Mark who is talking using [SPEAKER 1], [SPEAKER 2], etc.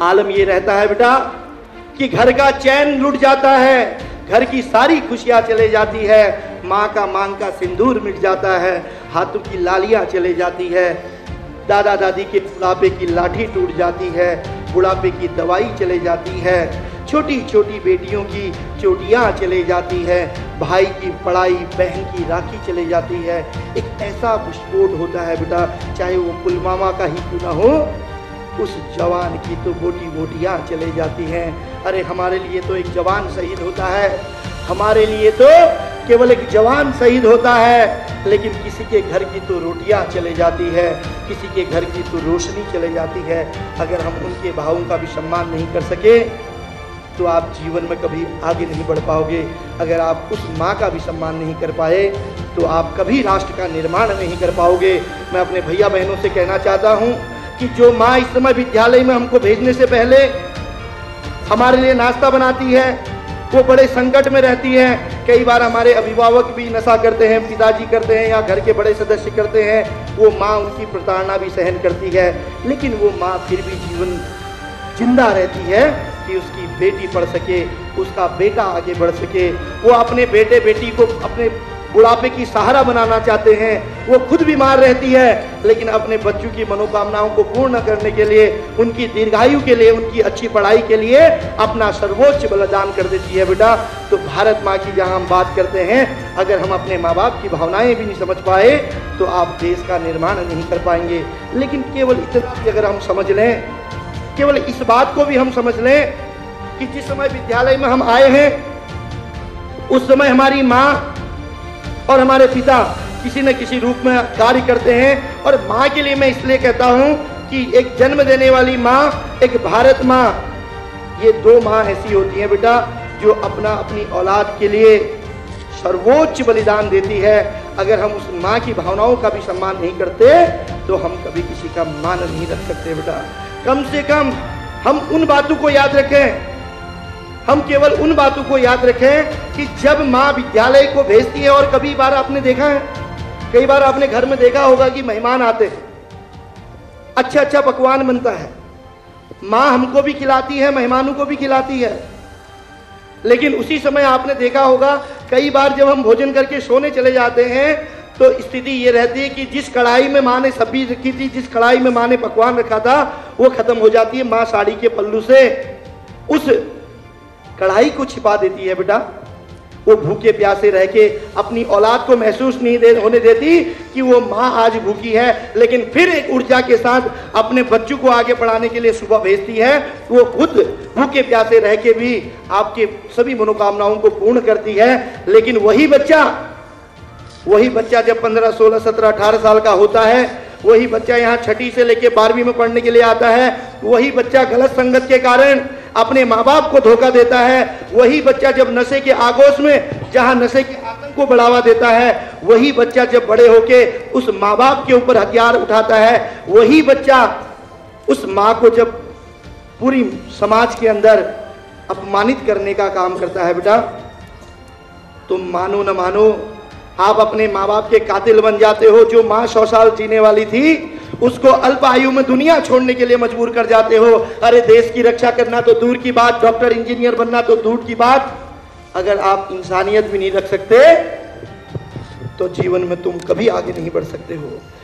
[SPEAKER 1] आलम ये रहता है बेटा कि घर का चैन लुट जाता है, घर की सारी खुशियां चले जाती है, माँ का मांग का सिंदूर मिट जाता है, हाथों की लालियां चले जाती है, दादा दादी के बुढ़ापे की लाठी टूट जाती है, बुढ़ापे की दवाई चले जाती है, छोटी छोटी बेटियों की चोटियाँ चले जाती है, भाई की पढ़ाई, बहन की राखी चले जाती है। एक ऐसा विस्फोट होता है बेटा, चाहे वो पुलवामा का ही क्यों ना हो, उस जवान की तो बोटी बोटियाँ चले जाती हैं। अरे हमारे लिए तो एक जवान शहीद होता है, हमारे लिए तो केवल एक जवान शहीद होता है, लेकिन किसी के घर की तो रोटियां चले जाती है, किसी के घर की तो रोशनी चले जाती है। अगर हम उनके भावों का भी सम्मान नहीं कर सके तो आप जीवन में कभी आगे नहीं बढ़ पाओगे। अगर आप उस माँ का भी सम्मान नहीं कर पाए तो आप कभी राष्ट्र का निर्माण नहीं कर पाओगे। मैं अपने भैया बहनों से कहना चाहता हूँ कि जो माँ इस समय विद्यालय में हमको भेजने से पहले हमारे लिए नाश्ता बनाती है, वो बड़े संकट में रहती है। कई बार हमारे अभिभावक भी नशा करते हैं, पिताजी करते हैं या घर के बड़े सदस्य करते हैं, वो माँ उनकी प्रताड़ना भी सहन करती है, लेकिन वो माँ फिर भी जीवन जिंदा रहती है कि उसकी बेटी पढ़ सके, उसका बेटा आगे बढ़ सके। वो अपने बेटे बेटी को अपने बुढ़ापे की सहारा बनाना चाहते हैं, वो खुद बीमार रहती है, लेकिन अपने बच्चों की मनोकामनाओं को पूर्ण करने के लिए, उनकी दीर्घायु के लिए, उनकी अच्छी पढ़ाई के लिए अपना सर्वोच्च बलिदान कर देती है बेटा। तो भारत माँ की जहाँ हम बात करते हैं, अगर हम अपने माँ बाप की भावनाएं भी नहीं समझ पाए तो आप देश का निर्माण नहीं कर पाएंगे। लेकिन केवल इतना भी अगर हम समझ लें, केवल इस बात को भी हम समझ लें कि जिस समय विद्यालय में हम आए हैं उस समय हमारी माँ और हमारे पिता किसी न किसी रूप में कार्य करते हैं। और माँ के लिए मैं इसलिए कहता हूँ कि एक जन्म देने वाली माँ, एक भारत माँ, ये दो माँ ऐसी होती हैं बेटा जो अपनी औलाद के लिए सर्वोच्च बलिदान देती है। अगर हम उस माँ की भावनाओं का भी सम्मान नहीं करते तो हम कभी किसी का मान नहीं रख सकते बेटा। कम से कम हम उन बातों को याद रखें, हम केवल उन बातों को याद रखें कि जब माँ विद्यालय को भेजती है, और कभी बार आपने देखा है, कई बार आपने घर में देखा होगा कि मेहमान आते हैं, अच्छा अच्छा पकवान बनता है, माँ हमको भी खिलाती है, मेहमानों को भी खिलाती है, लेकिन उसी समय आपने देखा होगा कई बार जब हम भोजन करके सोने चले जाते हैं तो स्थिति ये रहती है कि जिस कढ़ाई में माँ ने सब्जी रखी थी, जिस कढ़ाई में माँ ने पकवान रखा था, वो खत्म हो जाती है। माँ साड़ी के पल्लू से उस कढ़ाई को छिपा देती है बेटा। वो भूखे प्यासे रह के अपनी औलाद को महसूस नहीं होने देती कि वो माँ आज भूखी है, लेकिन फिर एक ऊर्जा के साथ अपने बच्चों को आगे पढ़ाने के लिए सुबह भेजती है। वो खुद भूखे प्यासे रह के भी आपके सभी मनोकामनाओं को पूर्ण करती है। लेकिन वही बच्चा जब 15, 16, 17, 18 साल का होता है, वही बच्चा यहाँ छठी से लेके 12वीं में पढ़ने के लिए आता है, वही बच्चा गलत संगत के कारण अपने माँ बाप को धोखा देता है। वही बच्चा जब नशे के आगोश में, जहाँ नशे के आतंक को बढ़ावा देता है, वही बच्चा जब बड़े होके उस माँ बाप के ऊपर हथियार उठाता है, वही बच्चा उस माँ को जब पूरी समाज के अंदर अपमानित करने का काम करता है बेटा। तुम मानो न मानो, आप अपने माँ बाप के कातिल बन जाते हो। जो माँ 100 साल जीने वाली थी उसको अल्प आयु में दुनिया छोड़ने के लिए मजबूर कर जाते हो। अरे देश की रक्षा करना तो दूर की बात, डॉक्टर इंजीनियर बनना तो दूर की बात, अगर आप इंसानियत भी नहीं रख सकते तो जीवन में तुम कभी आगे नहीं बढ़ सकते हो।